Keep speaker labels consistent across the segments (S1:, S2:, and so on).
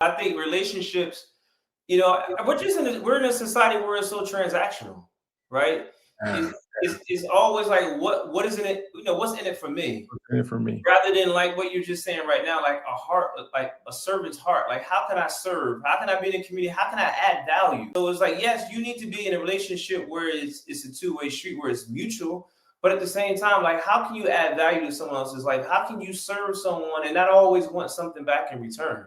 S1: I think relationships, we're in a society where it's so transactional, right?
S2: Uh,
S1: It's always like what is in it, what's in it for me?
S2: for me.
S1: Rather than like what you're just saying right now, like a heart, like a servant's heart. Like, how can I serve? How can I be in a community? How can I add value? So it's like, yes, you need to be in a relationship where it's a two-way street, where it's mutual. But at the same time, like, how can you add value to someone else's life? How can you serve someone and not always want something back in return?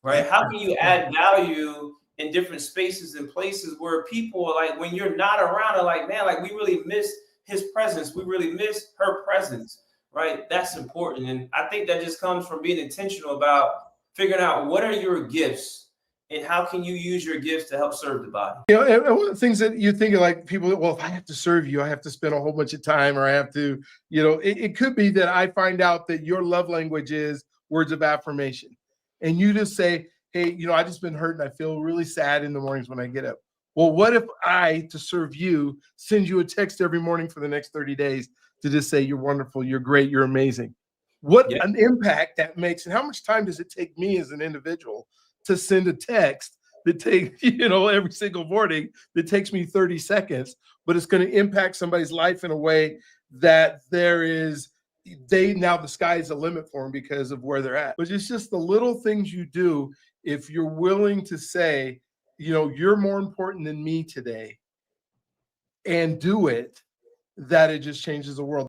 S2: Yeah.
S1: Right? How can you add value in different spaces and places where people are like, when you're not around, are like, man, like we really miss his presence. We really miss her presence. Right? That's important. And I think that just comes from being intentional about figuring out what are your gifts and how can you use your gifts to help serve the body.
S2: And one of the things that you think of, like people, well, if I have to serve you, I have to spend a whole bunch of time, or I have to, it could be that I find out that your love language is words of affirmation. And you just say, hey, I just been hurt and I feel really sad in the mornings when I get up. Well, what if I, to serve you, send you a text every morning for the next 30 days to just say, you're wonderful, you're great, you're amazing. What an impact that makes. And how much time does it take me as an individual to send a text that takes, every single morning, that takes me 30 seconds, but it's going to impact somebody's life in a way that now the sky is the limit for them because of where they're at. But it's just the little things you do. If you're willing to say, you're more important than me today, and do it, that it just changes the world.